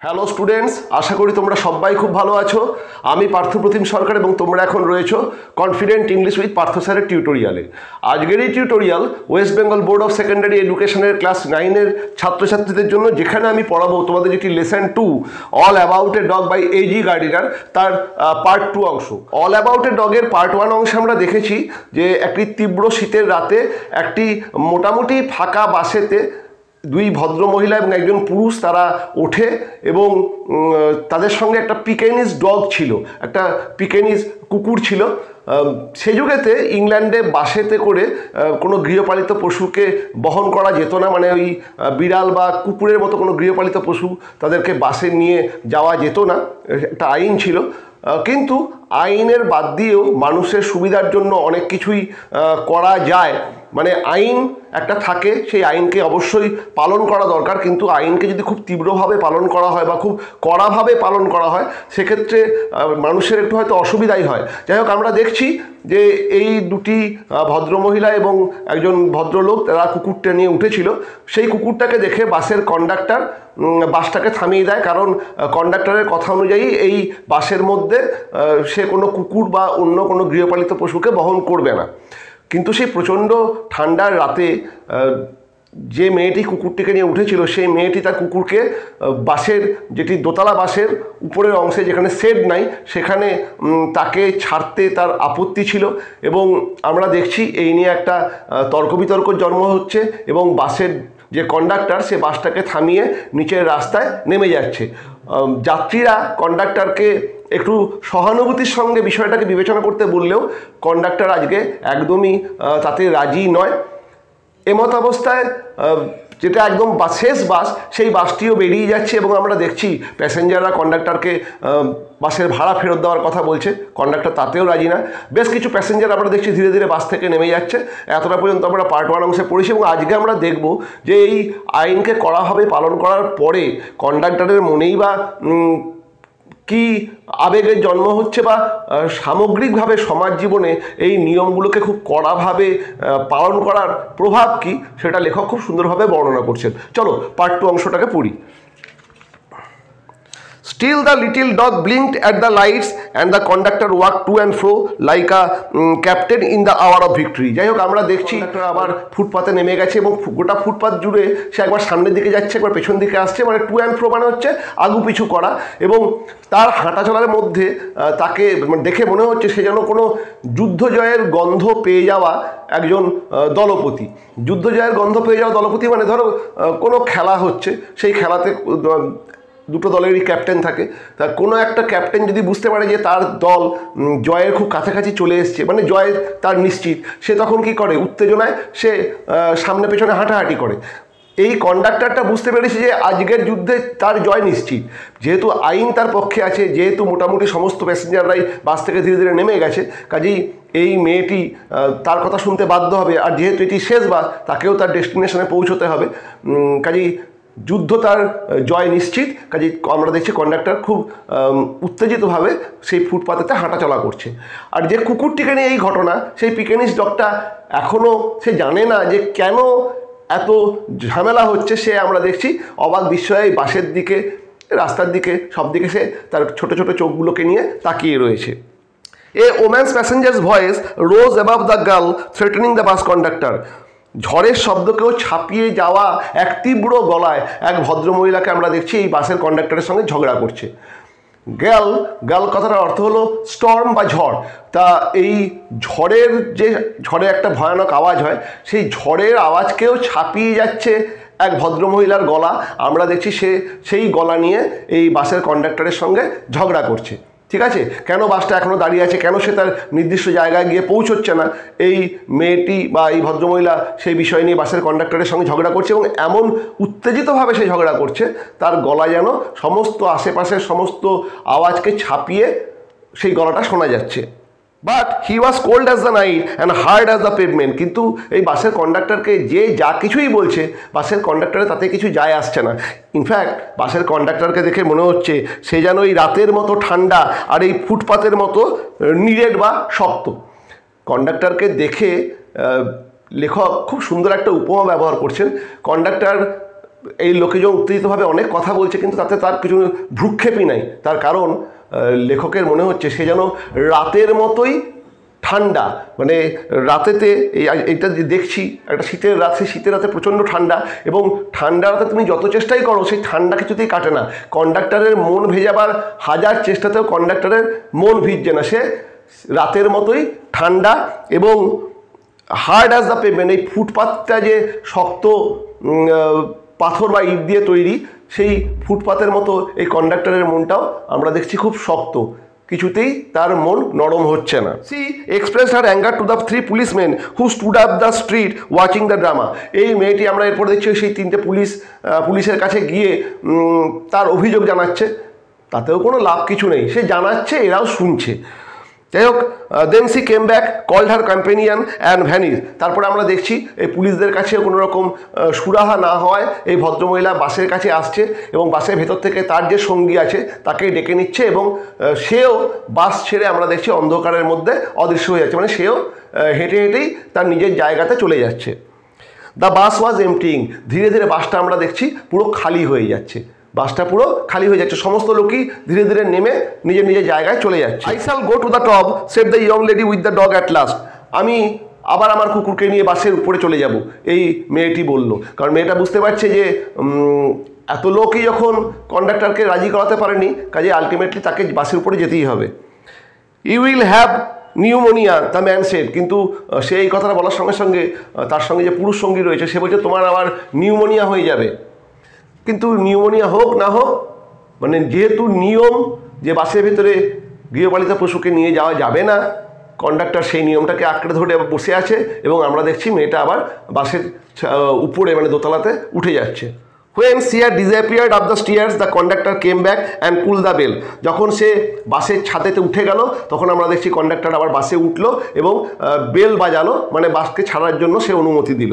Hello students, আশা করি তোমরা সবাই খুব ভালো আছো। আমি পার্থপ্রতিম সরকার এবং তোমরা এখন রয়েছো কনফিডেন্ট ইংলিশ উইথ পার্থ স্যারের টিউটোরিয়ালে। আজকের এই tutorial West Bengal board of secondary এডুকেশনের ক্লাস 9-এর ছাত্রছাত্রীদের জন্য, যেখানে আমি পড়াবো তোমাদের যেটি lesson 2 all about a dog by AG Gardiner, তার পার্ট 2 অংশ। অল অ্যাবাউট এ ডগের পার্ট 1 অংশে আমরা দেখেছি যে একটি তীব্র শীতের রাতে একটি মোটামুটি ফাঁকা বাসেতে দুই ভদ্র মহিলা এবং একজন পুরুষ তারা ওঠে এবং তাদের সঙ্গে একটা পিকেনিজ ডগ ছিল, একটা পিকেনিজ কুকুর ছিল। সেই যুগেতে ইংল্যান্ডে বাসেতে করে কোনো গৃহপালিত পশুকে বহন করা যেত না, মানে ওই বিড়াল বা কুকুরের মতো কোনো গৃহপালিত পশু তাদেরকে বাসে নিয়ে যাওয়া যেত না, একটা আইন ছিল। কিন্তু আইনের বাদ দিয়েও মানুষের সুবিধার জন্য অনেক কিছুই করা যায়। মানে আইন একটা থাকে, সেই আইনকে অবশ্যই পালন করা দরকার, কিন্তু আইনকে যদি খুব তীব্রভাবে পালন করা হয় বা খুব কড়াভাবে পালন করা হয় সেক্ষেত্রে মানুষের একটু হয়তো অসুবিধাই হয়। যাই হোক, আমরা দেখছি যে এই দুটি ভদ্রমহিলা এবং একজন ভদ্রলোক তারা কুকুরটা নিয়ে উঠেছিল। সেই কুকুরটাকে দেখে বাসের কন্ডাক্টর বাসটাকে থামিয়ে দেয়, কারণ কন্ডাক্টরের কথা অনুযায়ী এই বাসের মধ্যে সে কোনো কুকুর বা অন্য কোনো গৃহপালিত পশুকে বহন করবে না। কিন্তু সেই প্রচণ্ড ঠান্ডার রাতে যে মেয়েটি কুকুরটিকে নিয়ে উঠেছিল সেই মেয়েটি তার কুকুরকে বাসের যেটি দোতলা বাসের উপরের অংশে, যেখানে শেড নাই, সেখানে তাকে ছাড়তে তার আপত্তি ছিল। এবং আমরা দেখছি এই নিয়ে একটা তর্ক বিতর্ক জন্ম হচ্ছে এবং বাসের যে কন্ডাক্টর সে বাসটাকে থামিয়ে নিচের রাস্তায় নেমে যাচ্ছে। যাত্রীরা কন্ডাক্টরকে একটু সহানুভূতির সঙ্গে বিষয়টাকে বিবেচনা করতে বললেও কন্ডাক্টর আজকে একদমই তাতে রাজি নয়। এমত অবস্থায় যেটা একদম শেষ বাস, সেই বাসটিও বেরিয়ে যাচ্ছে এবং আমরা দেখছি প্যাসেঞ্জাররা কন্ডাক্টরকে বাসের ভাড়া ফেরত দেওয়ার কথা বলছে, কন্ডাক্টর তাতেও রাজি না। বেশ কিছু প্যাসেঞ্জার আমরা দেখছি ধীরে ধীরে বাস থেকে নেমে যাচ্ছে। এতটা পর্যন্ত আমরা পার্ট 1 অংশে পড়েছি এবং আজকে আমরা দেখব যে এই আইনকে কড়াভাবে পালন করার পরে কন্ডাক্টরের মনেই বা কি আবেগের জন্ম হচ্ছে, বা সামগ্রিকভাবে সমাজ জীবনে এই নিয়মগুলোকে খুব কড়াভাবে পালন করার প্রভাব কি, সেটা লেখক খুব সুন্দরভাবে বর্ণনা করছেন। চলো পার্ট 2 অংশটাকে পড়ি। Still the little dog blinked at the lights and the conductor walked to and fro like a captain in the hour of victory. যাই হোক, আমরা দেখছি আবার ফুটপাতে নেমে গেছে এবং গোটা ফুটপাত জুড়ে সে একবার সামনের দিকে যাচ্ছে, একবার পেছন দিকে আসছে, মানে টু অ্যান্ড ফ্রো, মানে হচ্ছে আগু পিছু করা। এবং তার হাঁটা চলার মধ্যে তাকে দেখে মনে হচ্ছে সে যেন কোনো যুদ্ধ জয়ের গন্ধ পেয়ে যাওয়া একজন দলপতি। যুদ্ধ জয়ের গন্ধ পেয়ে যাওয়া দলপতি মানে ধরো কোনো খেলা হচ্ছে, সেই খেলাতে দুটো দলেরই ক্যাপ্টেন থাকে। তা কোনো একটা ক্যাপ্টেন যদি বুঝতে পারে যে তার দল জয়ের খুব কাছাকাছি চলে এসছে, মানে জয় তার নিশ্চিত, সে তখন কি করে, উত্তেজনায় সে সামনে পেছনে হাঁটাহাঁটি করে। এই কন্ডাক্টরটা বুঝতে পেরেছে যে আজকের যুদ্ধে তার জয় নিশ্চিত, যেহেতু আইন তার পক্ষে আছে, যেহেতু মোটামুটি সমস্ত প্যাসেঞ্জাররাই বাস থেকে ধীরে ধীরে নেমে গেছে, কাজেই এই মেয়েটি তার কথা শুনতে বাধ্য হবে। আর যেহেতু এটি শেষ বাস, তাকেও তার ডেস্টিনেশনে পৌঁছতে হবে, কাজেই যুদ্ধ তার জয় নিশ্চিত। কাজে আমরা দেখছি কন্ডাক্টর খুব উত্তেজিতভাবে সেই ফুটপাতেতে হাঁটাচলা করছে। আর যে কুকুরটিকে নিয়ে এই ঘটনা, সেই পিকেনিজ ডগটা এখনও সে জানে না যে কেন এত ঝামেলা হচ্ছে। সে আমরা দেখছি অবাক বিস্ময়ে বাসের দিকে, রাস্তার দিকে, সব দিকে সে তার ছোট ছোট চোখগুলোকে নিয়ে তাকিয়ে রয়েছে। A woman's passengers voice rose above the girl threatening the bus conductor. ঝড়ের শব্দকেও ছাপিয়ে যাওয়া এক তীব্র গলায় এক ভদ্রমহিলাকে আমরা দেখছি এই বাসের কন্ডাক্টরের সঙ্গে ঝগড়া করছে। গাল কথাটার অর্থ হলো স্টর্ম বা ঝড়। তা এই ঝড়ে একটা ভয়ানক আওয়াজ হয়, সেই ঝড়ের আওয়াজকেও ছাপিয়ে যাচ্ছে এক ভদ্রমহিলার গলা। আমরা দেখছি সে সেই গলা নিয়ে এই বাসের কন্ডাক্টরের সঙ্গে ঝগড়া করছে। ঠিক আছে, কেন বাসটা এখনও দাঁড়িয়ে আছে, কেন সে তার নির্দিষ্ট জায়গায় গিয়ে পৌঁছচ্ছে না, এই মেয়েটি বা এই ভদ্রমহিলা সেই বিষয় নিয়ে বাসের কন্ডাক্টরের সঙ্গে ঝগড়া করছে এবং এমন উত্তেজিতভাবে সে ঝগড়া করছে তার গলা যেন সমস্ত আশেপাশের সমস্ত আওয়াজকে ছাপিয়ে সেই গলাটা শোনা যাচ্ছে। But he was cold as the night and hard as the pavement. কিন্তু এই বাসের কন্ডাক্টরকে যে যা কিছুই বলছে, বাসের কন্ডাক্টরে তাতে কিছু যায় আসছে না। ইনফ্যাক্ট বাসের কন্ডাক্টরকে দেখে মনে হচ্ছে সে যেন এই রাতের মতো ঠান্ডা আর এই ফুটপাতের মতো নিরেট বা শক্ত। কন্ডাক্টরকে দেখে লেখক খুব সুন্দর একটা উপমা ব্যবহার করছেন। কন্ডাক্টর এই লোকেজন উত্তেজিতভাবে অনেক কথা বলছে, কিন্তু তাতে তার কিছু ভ্রুক্ষেপই নাই। তার কারণ লেখকের মনে হচ্ছে সে যেন রাতের মতোই ঠান্ডা, মানে রাতেতে এইটা যে দেখছি একটা শীতের রাত, সেই শীতের রাতে প্রচণ্ড ঠান্ডা, এবং ঠান্ডা রাতে তুমি যত চেষ্টাই করো সেই ঠান্ডা কিছুতেই কাটে না। কন্ডাক্টরের মন ভেজাবার হাজার চেষ্টাতেও কন্ডাক্টরের মন ভিজছে না, সে রাতের মতোই ঠান্ডা এবং হার্ড অ্যাজ দ্য পেভমেন্ট। এই ফুটপাথটা যে শক্ত পাথর বা ইট দিয়ে তৈরি, সেই ফুটপাথের মতো এই কন্ডাক্টরের মনটাও আমরা দেখছি খুব শক্ত, কিছুতেই তার মন নরম হচ্ছে না। She expressed her anger to the 3 policemen who stood up the street watching the drama. এই মেয়েটি আমরা এরপর দেখছি সেই 3টে পুলিশের কাছে গিয়ে তার অভিযোগ জানাচ্ছে। তাতেও কোনো লাভ কিছু নেই, সে জানাচ্ছে, এরাও শুনছে। যাই হোক, then she came back, called her companion and vanish. তারপরে আমরা দেখছি এই পুলিশদের কাছেও কোনো রকম সুরাহা না হওয়ায় এই ভদ্রমহিলা বাসের কাছে আসছে এবং বাসের ভেতর থেকে তার যে সঙ্গী আছে তাকে ডেকে নিচ্ছে, এবং সেও বাস ছেড়ে আমরা দেখছি অন্ধকারের মধ্যে অদৃশ্য হয়ে যাচ্ছে, মানে সেও হেঁটে হেঁটেই তার নিজের জায়গাতে চলে যাচ্ছে। দ্য বাস ওয়াজ এমপ্টিং। ধীরে ধীরে বাসটা আমরা দেখছি পুরো খালি হয়ে যাচ্ছে, বাসটা পুরো খালি হয়ে যাচ্ছে, সমস্ত লোকই ধীরে ধীরে নেমে নিজের নিজের জায়গায় চলে যাচ্ছে। I shall go to the top, said the young lady with the dog at last. আমি আবার আমার কুকুরকে নিয়ে বাসের উপরে চলে যাব, এই মেয়েটি বলল। কারণ মেয়েটা বুঝতে পারছে যে এত লোকই যখন কন্ডাক্টরকে রাজি করাতে পারেনি, কাজে আলটিমেটলি তাকে বাসের উপরে যেতেই হবে। You will have pneumonia, the man said. কিন্তু সে এই কথাটা বলার সঙ্গে সঙ্গে তার সঙ্গে যে পুরুষ সঙ্গী রয়েছে সে বলছে তোমার আবার নিউমোনিয়া হয়ে যাবে। কিন্তু নিউমোনিয়া হোক না হোক, মানে যেহেতু নিয়ম যে বাসের ভিতরে গৃহপালিত পশুকে নিয়ে যাওয়া যাবে না, কন্ডাক্টর সেই নিয়মটাকে আঁকড়ে ধরে বসে আছে, এবং আমরা দেখছি মেয়েটা আবার বাসের উপরে মানে দোতলাতে উঠে যাচ্ছে। When she had disappeared up the stairs, the conductor came back and pulled the bell. যখন সে বাসের ছাদেতে উঠে গেল তখন আমরা দেখছি কন্ডাক্টর আবার বাসে উঠলো এবং বেল বাজালো, মানে বাসকে ছাড়ার জন্য সে অনুমতি দিল।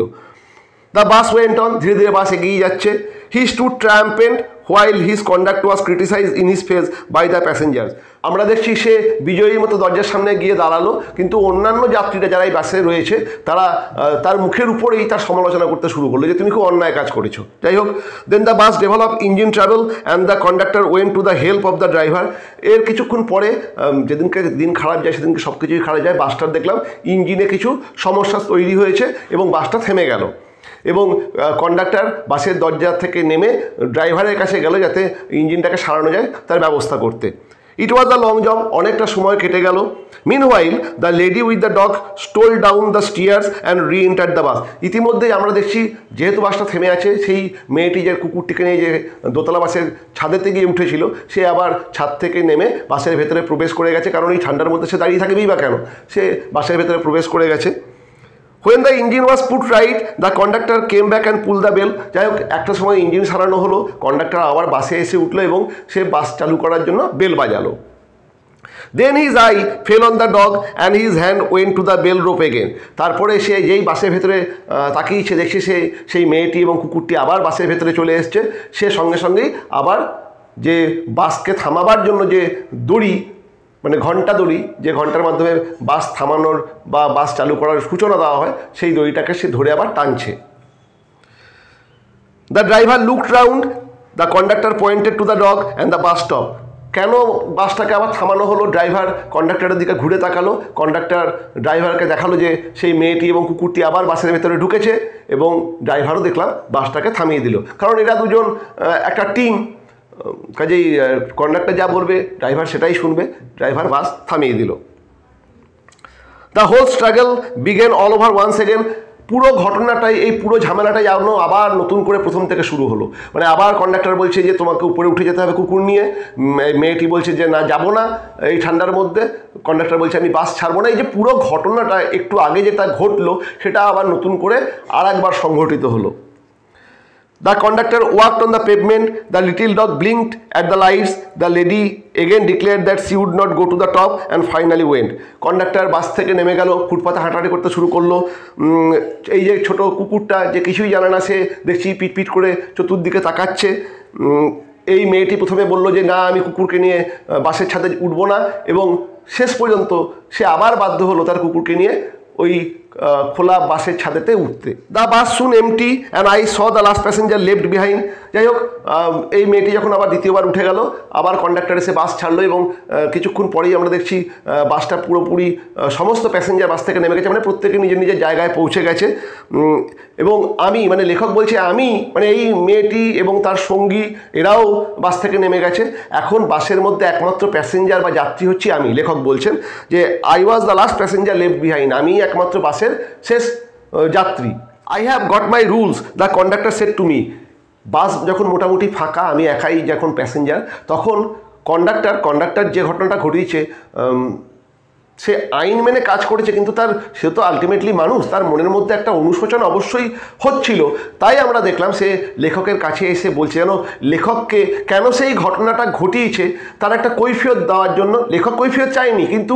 দ্য বাস ওয়েন্ট অন, ধীরে ধীরে বাস এগিয়ে যাচ্ছে। He stood triumphant while his conduct was criticized in his face by the passengers. আমরা দেখছি সে বিজয়ীর মতো দরজার সামনে গিয়ে দাঁড়ালো, কিন্তু অন্যান্য যাত্রীরা যারা এই বাসে রয়েছে তারা তার মুখের উপরেই তার সমালোচনা করতে শুরু করলো যে তুমি খুব অন্যায় কাজ করেছো। যাই হোক, then the bus develop engine travel and the conductor went to the help of the driver. এর কিছুক্ষণ পরে, যেদিনকে দিন খারাপ যায় সেদিনকে সব কিছুই খারাপ যায়, বাসটার দেখলাম ইঞ্জিনে কিছু সমস্যা তৈরি হয়েছে এবং বাসটা থেমে গেল, এবং কন্ডাক্টর বাসের দরজা থেকে নেমে ড্রাইভারের কাছে গেল যাতে ইঞ্জিনটাকে সারানো যায় তার ব্যবস্থা করতে। ইট ওয়াজ দ্য লং জব, অনেকটা সময় কেটে গেল। Meanwhile the lady with the dog stole down the stares and রি এন্টার দ্য বাস। ইতিমধ্যেই আমরা দেখছি যেহেতু বাসটা থেমে আছে, সেই মেয়েটি যে কুকুরটিকে নিয়ে যে দোতলা বাসের ছাদেতে গিয়ে উঠেছিল সে আবার ছাদ থেকে নেমে বাসের ভেতরে প্রবেশ করে গেছে, কারণ এই ঠান্ডার মধ্যে সে দাঁড়িয়ে থাকবেই বা কেন, সে বাসের ভেতরে প্রবেশ করে গেছে। When the engine was put right, the conductor came back and pulled the bell. যাই হোক, একটা সময় ইঞ্জিন সারানো হলো, কন্ডাক্টর আবার বাসে এসে উঠলো এবং সে বাস চালু করার জন্য bell বাজালো। Then his eye fell on the dog and his hand went to the bell rope again. তারপরে সে যেই বাসের ভেতরে তাকিয়েছে দেখছে সেই মেয়েটি এবং কুকুরটি আবার বাসের ভেতরে চলে এসছে, সে সঙ্গে সঙ্গেই আবার যে বাসকে থামাবার জন্য যে দড়ি, মানে ঘন্টা দড়ি, যে ঘন্টার মাধ্যমে বাস থামানোর বা বাস চালু করার সূচনা দেওয়া হয়, সেই দড়িটাকে সে ধরে আবার টানছে। The driver looked round, the conductor pointed to the dog and the bus stop. কেন বাসটাকে আবার থামানো হলো? ড্রাইভার কন্ডাক্টরের দিকে ঘুরে তাকালো, কন্ডাক্টর ড্রাইভারকে দেখালো যে সেই মেয়েটি এবং কুকুরটি আবার বাসের ভেতরে ঢুকেছে, এবং ড্রাইভারও দেখলাম বাসটাকে থামিয়ে দিল, কারণ এরা দুজন একটা টিম, কাজেই কন্ডাক্টর যা বলবে ড্রাইভার সেটাই শুনবে। ড্রাইভার বাস থামিয়ে দিল। The whole struggle began all over once again. পুরো ঘটনাটাই, এই পুরো ঝামেলাটাই আবার নতুন করে প্রথম থেকে শুরু হলো। মানে আবার কন্ডাক্টর বলছে যে তোমাকে উপরে উঠে যেতে হবে কুকুর নিয়ে, মেয়েটি বলছে যে না যাবো না এই ঠান্ডার মধ্যে, কন্ডাক্টর বলছে আমি বাস ছাড়বো না। এই যে পুরো ঘটনাটা একটু আগে যেটা ঘটলো সেটা আবার নতুন করে আর একবার সংঘটিত হলো। The conductor walked on the pavement. The little dog blinked at the lights. The lady again declared that she would not go to the top and finally went. Conductor bus থেকে নেমে গেল, ফুটপাতে হাঁটাহাঁটি করতে শুরু করলো। এই যে ছোট কুকুরটা যে কিছুই জানে না, সে দেখছি পিট করে চতুর্দিকে তাকাচ্ছে। এই মেয়েটি প্রথমে বলল যে না আমি কুকুরকে নিয়ে বাসের ছাদে উঠবো না, এবং শেষ পর্যন্ত সে আবার বাধ্য হলো তার কুকুরকে নিয়ে ওই খোলা বাসের ছাদেতে উঠতে। The bus soon MT and I saw the last passenger left behind. যাই হোক, এই মেয়েটি যখন আবার দ্বিতীয়বার উঠে গেল, আবার কন্ডাক্টর এসে বাস ছাড়লো এবং কিছুক্ষণ পরেই আমরা দেখছি বাসটা পুরোপুরি সমস্ত প্যাসেঞ্জার বাস থেকে নেমে গেছে, মানে প্রত্যেকে নিজের নিজের জায়গায় পৌঁছে গেছে। এবং আমি, মানে লেখক বলছে আমি, মানে এই মেয়েটি এবং তার সঙ্গী এরাও বাস থেকে নেমে গেছে। এখন বাসের মধ্যে একমাত্র প্যাসেঞ্জার বা যাত্রী হচ্ছে আমি। লেখক বলছেন যে I was the last passenger left behind, আমি একমাত্র বাসের শেষ যাত্রী। I have got my rules the conductor said to me. Bus যখন মোটামুটি ফাঁকা, আমি একাই যখন প্যাসেঞ্জার, তখন কন্ডাক্টর যে ঘটনাটা ঘটিয়েছে, সে আইন মেনে কাজ করেছে, কিন্তু সে তো আলটিমেটলি মানুষ, তার মনের মধ্যে একটা অনুশোচনা অবশ্যই হচ্ছিল। তাই আমরা দেখলাম সে লেখকের কাছে এসে বলছে যেন লেখককে কেন সেই ঘটনাটা ঘটিয়েছে তার একটা কৈফিয়ত দেওয়ার জন্য। লেখক কৈফিয়ত চায়নি, কিন্তু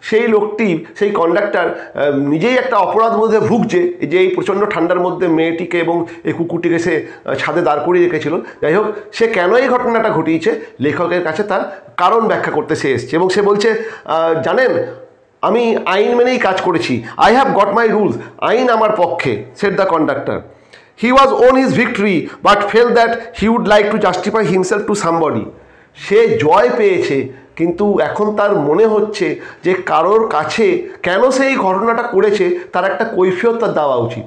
সেই লোকটি, সেই কন্ডাক্টর নিজেই একটা অপরাধ বোধে ভুগছে যে এই প্রচণ্ড ঠান্ডার মধ্যে মেয়েটিকে এবং এই কুকুরটিকে সে ছাদে দাঁড় করিয়ে রেখেছিল। যাই হোক, সে কেন এই ঘটনাটা ঘটিয়েছে লেখকের কাছে তার কারণ ব্যাখ্যা করতে সে এসছে এবং সে বলছে, জানেন, আমি আইন মেনেই কাজ করেছি। I have got my rules, আইন আমার পক্ষে, said the conductor. He was won his victory but fell that he would like to justify himself to somebody. সে জয় পেয়েছে, কিন্তু এখন তার মনে হচ্ছে যে কারোর কাছে কেন সেই ঘটনাটা করেছে তার একটা কৈফিয়ত তার দেওয়া উচিত।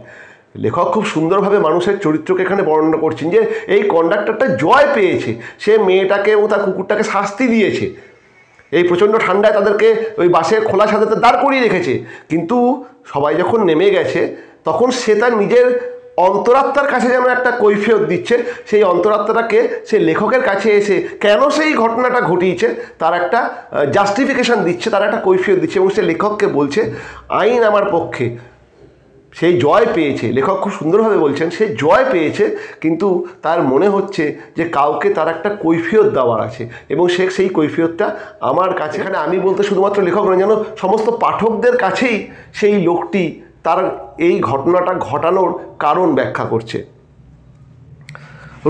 লেখক খুব সুন্দরভাবে মানুষের চরিত্রকে এখানে বর্ণনা করছেন যে এই কন্ডাক্টরটা জয় পেয়েছে, সে মেয়েটাকে এবং তার কুকুরটাকে শাস্তি দিয়েছে, এই প্রচণ্ড ঠান্ডায় তাদেরকে ওই বাসের খোলা ছাদেতে দাঁড় করিয়ে রেখেছে। কিন্তু সবাই যখন নেমে গেছে তখন সে তার নিজের অন্তরাত্মার কাছে যেন একটা কৈফিয়ত দিচ্ছে, সেই অন্তরাত্মাটাকে সে লেখকের কাছে এসে কেন সেই ঘটনাটা ঘটিয়েছে তার একটা জাস্টিফিকেশান দিচ্ছে, তার একটা কৈফিয়ত দিচ্ছে এবং সে লেখককে বলছে আইন আমার পক্ষে। সেই জয় পেয়েছে, লেখক খুব সুন্দরভাবে বলছেন, সে জয় পেয়েছে, কিন্তু তার মনে হচ্ছে যে কাউকে তার একটা কৈফিয়ত দেওয়ার আছে এবং সে সেই কৈফিয়তটা আমার কাছে। এখানে আমি বলতে শুধুমাত্র লেখক নয়, যেন সমস্ত পাঠকদের কাছেই সেই লোকটি তার এই ঘটনাটা ঘটানোর কারণ ব্যাখ্যা করছে।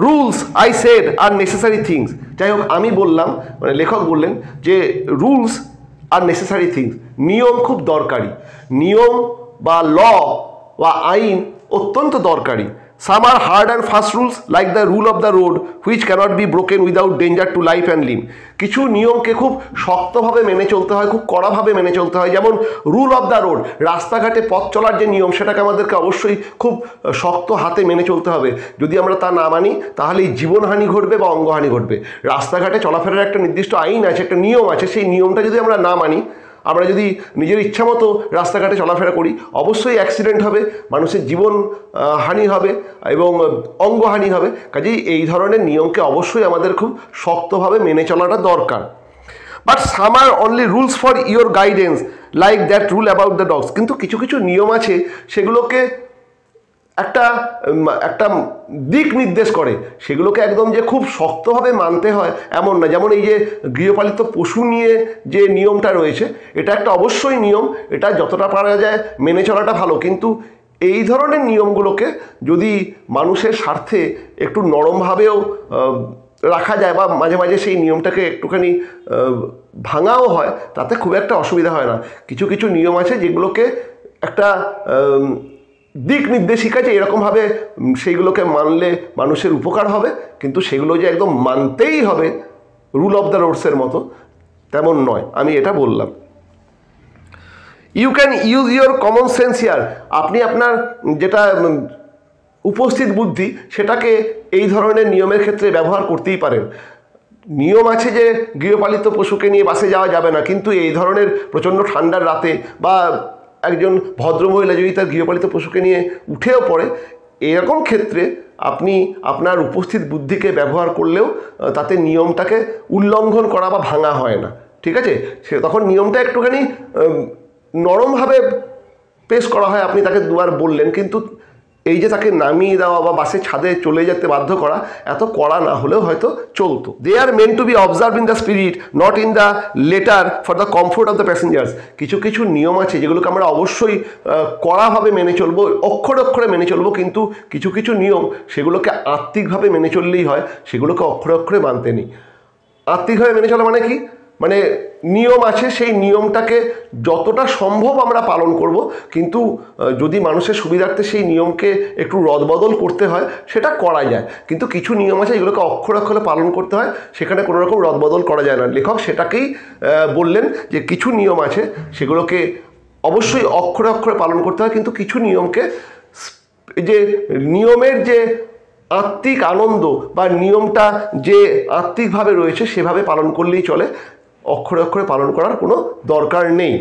Rules I said R necessary things. যাই হোক, আমি বললাম, মানে লেখক বললেন যে রুলস আর নেসেসারি থিংস, নিয়ম খুব দরকারি, নিয়ম বা ল বা আইন অত্যন্ত দরকারি। Some are hard and fast rules like the rule of the road which cannot be broken without danger to life and limb. কিছু নিয়মকে খুব শক্তভাবে মেনে চলতে হয়, খুব কড়াভাবে মেনে চলতে হয়। যেমন রুল অফ দ্য রোড, রাস্তাঘাটে পথ চলার যে নিয়ম, সেটাকে আমাদেরকে অবশ্যই খুব শক্ত হাতে মেনে চলতে হবে। যদি আমরা তা না মানি তাহলেই জীবনহানি ঘটবে বা অঙ্গহানি ঘটবে। রাস্তাঘাটে চলাফেরার একটা নির্দিষ্ট আইন আছে, একটা নিয়ম আছে, সেই নিয়মটা যদি আমরা না মানি, আমরা যদি নিজের ইচ্ছা মতো রাস্তাঘাটে চলাফেরা করি, অবশ্যই অ্যাক্সিডেন্ট হবে, মানুষের জীবন হানি হবে এবং অঙ্গহানি হবে। কাজেই এই ধরনের নিয়মকে অবশ্যই আমাদের খুব শক্তভাবে মেনে চলাটা দরকার। But some are only rules for your guidance like that rule about the dogs. কিন্তু কিছু কিছু নিয়ম আছে সেগুলোকে একটা দিক নির্দেশ করে, সেগুলোকে একদম যে খুব শক্তভাবে মানতে হয় এমন না। যেমন এই যে গৃহপালিত পশু নিয়ে যে নিয়মটা রয়েছে, এটা একটা অবশ্যই নিয়ম, এটা যতটা পারা যায় মেনে চলাটা ভালো, কিন্তু এই ধরনের নিয়মগুলোকে যদি মানুষের স্বার্থে একটু নরমভাবেও রাখা যায় বা মাঝে মাঝে সেই নিয়মটাকে একটুখানি ভাঙাও হয়, তাতে খুব একটা অসুবিধা হয় না। কিছু কিছু নিয়ম আছে যেগুলোকে একটা দিক নির্দেশিকা, যে এরকমভাবে সেইগুলোকে মানলে মানুষের উপকার হবে, কিন্তু সেগুলো যে একদম মানতেই হবে রুল অফ দ্য রোডসের মতো, তেমন নয়। আমি এটা বললাম। You can use your common sense here. আপনি আপনার যেটা উপস্থিত বুদ্ধি, সেটাকে এই ধরনের নিয়মের ক্ষেত্রে ব্যবহার করতেই পারেন। নিয়ম আছে যে গৃহপালিত পশুকে নিয়ে বাসে যাওয়া যাবে না, কিন্তু এই ধরনের প্রচণ্ড ঠান্ডার রাতে বা একজন ভদ্রমহিলা যদি তার গৃহপালিত পশুকে নিয়ে উঠেও পড়ে, এরকম ক্ষেত্রে আপনি আপনার উপস্থিত বুদ্ধিকে ব্যবহার করলেও তাতে নিয়মটাকে উল্লঙ্ঘন করা বা ভাঙা হয় না, ঠিক আছে? সে তখন নিয়মটা একটুখানি নরমভাবে পেশ করা হয়। আপনি তাকে দুবার বললেন, কিন্তু এই যে তাকে নামিয়ে দেওয়া বা বাসের ছাদে চলে যেতে বাধ্য করা, এত কড়া না হলেও হয়তো চলতো। They are meant to be observe in the spirit, not in the letter for the comfort of the passengers. কিছু কিছু নিয়ম আছে যেগুলোকে আমরা অবশ্যই কড়াভাবে মেনে চলবো, অক্ষরে অক্ষরে মেনে চলবো, কিন্তু কিছু কিছু নিয়ম সেগুলোকে আত্মিকভাবে মেনে চললেই হয়, সেগুলোকে অক্ষরে অক্ষরে মানতে নেই। আত্মিকভাবে মেনে চলা মানে কি? মানে নিয়ম আছে, সেই নিয়মটাকে যতটা সম্ভব আমরা পালন করব, কিন্তু যদি মানুষের সুবিধার্থে সেই নিয়মকে একটু রদবদল করতে হয় সেটা করা যায়। কিন্তু কিছু নিয়ম আছে যেগুলোকে অক্ষরে অক্ষরে পালন করতে হয়, সেখানে কোনো রকম রদবদল করা যায় না। লেখক সেটাকেই বললেন যে কিছু নিয়ম আছে সেগুলোকে অবশ্যই অক্ষরে অক্ষরে পালন করতে হয়, কিন্তু কিছু নিয়মকে যে নিয়মের যে আত্মিক আনন্দ বা নিয়মটা যে আত্মিকভাবে রয়েছে সেভাবে পালন করলেই চলে, অক্ষরে অক্ষরে পালন করার কোনো দরকার নেই।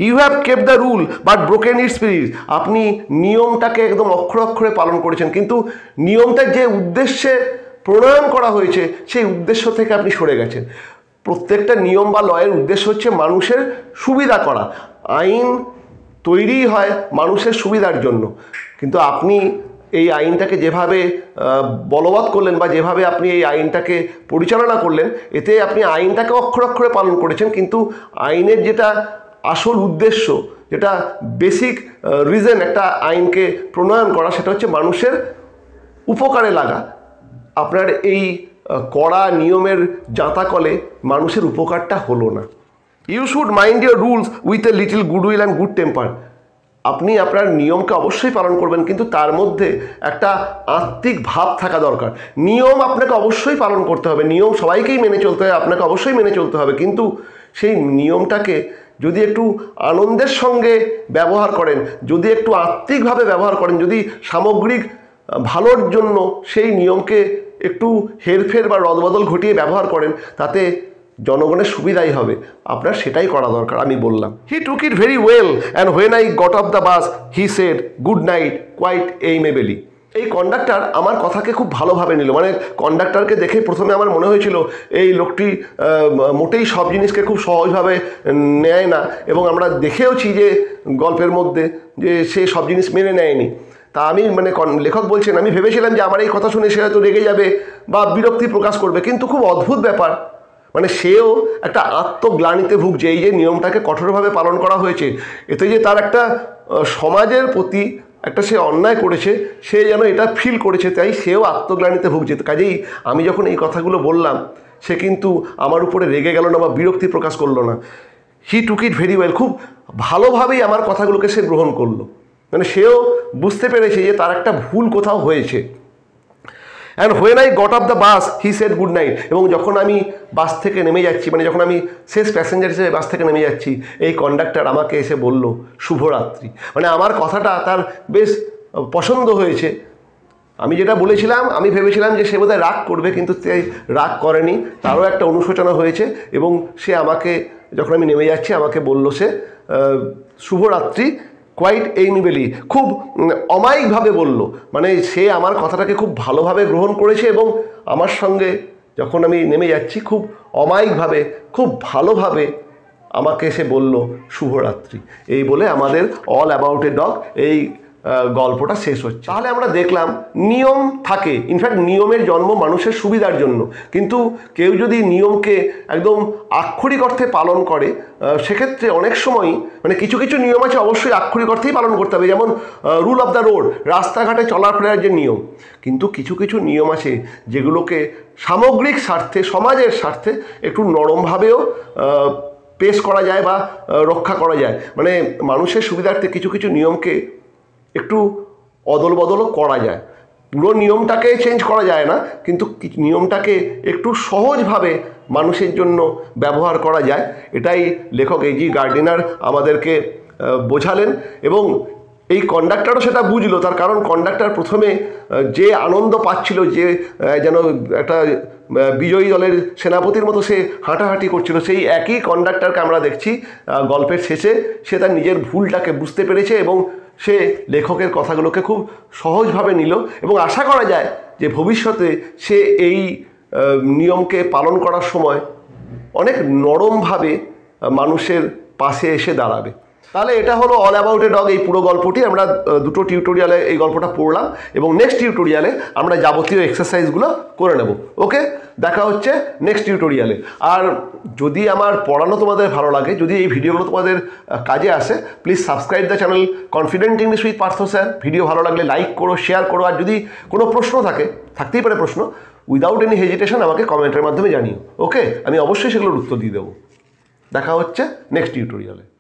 You have kept the rule but broken it spirit. আপনি নিয়মটাকে একদম অক্ষরে অক্ষরে পালন করেছেন, কিন্তু নিয়মটার যে উদ্দেশ্যে প্রণয়ন করা হয়েছে সেই উদ্দেশ্য থেকে আপনি সরে গেছেন। প্রত্যেকটা নিয়ম বা লয়ের উদ্দেশ্য হচ্ছে মানুষের সুবিধা করা। আইন তৈরি হয় মানুষের সুবিধার জন্য, কিন্তু আপনি এই আইনটাকে যেভাবে বলবৎ করলেন বা যেভাবে আপনি এই আইনটাকে পরিচালনা করলেন, এতে আপনি আইনটাকে অক্ষরে অক্ষরে পালন করেছেন, কিন্তু আইনের যেটা আসল উদ্দেশ্য, যেটা বেসিক রিজন একটা আইনকে প্রণয়ন করা, সেটা হচ্ছে মানুষের উপকারে লাগা। আপনার এই কড়া নিয়মের জাঁতাকলে মানুষের উপকারটা হলো না। You should mind your rules with a little goodwill and good temper. আপনি আপনার নিয়মকে অবশ্যই পালন করবেন, কিন্তু তার মধ্যে একটা আত্মিক ভাব থাকা দরকার। নিয়ম আপনাকে অবশ্যই পালন করতে হবে, নিয়ম সবাইকেই মেনে চলতে হবে, আপনাকে অবশ্যই মেনে চলতে হবে, কিন্তু সেই নিয়মটাকে যদি একটু আনন্দের সঙ্গে ব্যবহার করেন, যদি একটু আত্মিকভাবে ব্যবহার করেন, যদি সামগ্রিক ভালোর জন্য সেই নিয়মকে একটু হেরফের বা রদবদল ঘটিয়ে ব্যবহার করেন, তাতে জনগণের সুবিধাই হবে। আপনার সেটাই করা দরকার। আমি বললাম, he took it very well and when I got off the bus he said good night quite amiably. এই কন্ডাক্টর আমার কথাকে খুব ভালোভাবে নিল। মানে কন্ডাক্টরকে দেখে প্রথমে আমার মনে হয়েছিল এই লোকটি মোটেই সব জিনিসকে খুব সহজভাবে নেয় না, এবং আমরা দেখেওছি যে গল্পের মধ্যে যে সে সব জিনিস মেনে নেয়নি। তা আমি মানে লেখক বলছেন, আমি ভেবেছিলাম যে আমার এই কথা শুনে সে হয়তো রেগে যাবে বা বিরক্তি প্রকাশ করবে, কিন্তু খুব অদ্ভুত ব্যাপার, মানে সেও একটা আত্মগ্লানিতে ভুগছে। এই যে নিয়মটাকে কঠোরভাবে পালন করা হয়েছে, এতে যে তার একটা সমাজের প্রতি একটা সে অন্যায় করেছে, সে যেন এটা ফিল করেছে, তাই সেও আত্মগ্লানিতে ভুগছে। কাজেই আমি যখন এই কথাগুলো বললাম, সে কিন্তু আমার উপরে রেগে গেল না বা বিরক্তি প্রকাশ করলো না। হি টুক ইট ভেরি ওয়েল, খুব ভালোভাবেই আমার কথাগুলোকে সে গ্রহণ করলো। মানে সেও বুঝতে পেরেছে যে তার একটা ভুল কোথাও হয়েছে। And when I got off the bus he said good night. এবং যখন আমি বাস থেকে নেমে যাচ্ছি, মানে যখন আমি শেষ প্যাসেঞ্জার হিসেবে বাস থেকে নেমে যাচ্ছি, এই কন্ডাক্টর আমাকে এসে বলল শুভরাত্রি। মানে আমার কথাটা তার বেশ পছন্দ হয়েছে। আমি যেটা বলেছিলাম, আমি ভেবেছিলাম যে সে বোধহয় রাগ করবে, কিন্তু সে রাগ করেনি, তারও একটা অনুশোচনা হয়েছে, এবং সে আমাকে যখন আমি নেমে যাচ্ছি আমাকে বলল সে শুভরাত্রি কোয়াইট এইমিবেলি, খুব অমায়িকভাবে বলল। মানে সে আমার কথাটাকে খুব ভালোভাবে গ্রহণ করেছে, এবং আমার সঙ্গে যখন আমি নেমে যাচ্ছি খুব অমায়িকভাবে, খুব ভালোভাবে আমাকে সে বলল শুভরাত্রি। এই বলে আমাদের অল অ্যাবাউট এ ডগ এই গল্পটা শেষ হচ্ছে। তাহলে আমরা দেখলাম নিয়ম থাকে, ইনফ্যাক্ট নিয়মের জন্ম মানুষের সুবিধার জন্য, কিন্তু কেউ যদি নিয়মকে একদম আক্ষরিক অর্থে পালন করে, সেক্ষেত্রে অনেক সময়ই মানে কিছু কিছু নিয়ম আছে অবশ্যই আক্ষরিক অর্থেই পালন করতে হবে, যেমন রুল অফ দ্য রোড, রাস্তাঘাটে চলাফেরার যে নিয়ম। কিন্তু কিছু কিছু নিয়ম আছে যেগুলোকে সামগ্রিক স্বার্থে, সমাজের স্বার্থে একটু নরমভাবেও পেশ করা যায় বা রক্ষা করা যায়। মানে মানুষের সুবিধার্থে কিছু কিছু নিয়মকে একটু অদল বদলও করা যায়। পুরো নিয়মটাকে চেঞ্জ করা যায় না, কিন্তু নিয়মটাকে একটু সহজভাবে মানুষের জন্য ব্যবহার করা যায়। এটাই লেখক A.G. গার্ডিনার আমাদেরকে বোঝালেন, এবং এই কন্ডাক্টরও সেটা বুঝলো। তার কারণ কন্ডাক্টর প্রথমে যে আনন্দ পাচ্ছিল, যে যেন একটা বিজয়ী দলের সেনাপতির মতো সে হাঁটাহাঁটি করছিল, সেই একই কন্ডাক্টরকে আমরা দেখছি গল্পের শেষে সে তার নিজের ভুলটাকে বুঝতে পেরেছে, এবং সে লেখকের কথাগুলোকে খুব সহজভাবে নিল, এবং আশা করা যায় যে ভবিষ্যতে সে এই নিয়মকে পালন করার সময় অনেক নরমভাবে মানুষের পাশে এসে দাঁড়াবে। তাহলে এটা হলো অল অ্যাবাউট এ ডগ এই পুরো গল্পটি। আমরা দুটো টিউটোরিয়ালে এই গল্পটা পড়লাম, এবং নেক্সট টিউটোরিয়ালে আমরা যাবতীয় এক্সারসাইজগুলো করে নেব। ওকে, দেখা হচ্ছে নেক্সট টিউটোরিয়ালে। আর যদি আমার পড়ানো তোমাদের ভালো লাগে, যদি এই ভিডিওগুলো তোমাদের কাজে আসে, please subscribe the channel confident English with Partha sir. Video ভালো লাগলে লাইক করো, শেয়ার করো, আর যদি কোনো প্রশ্ন থাকে, থাকতেই পারে প্রশ্ন, উইদাউট এনি হেজিটেশন আমাকে কমেন্টের মাধ্যমে জানিও। ওকে, আমি অবশ্যই সেগুলোর উত্তর দিয়ে দেবো। দেখা হচ্ছে নেক্সট টিউটোরিয়ালে।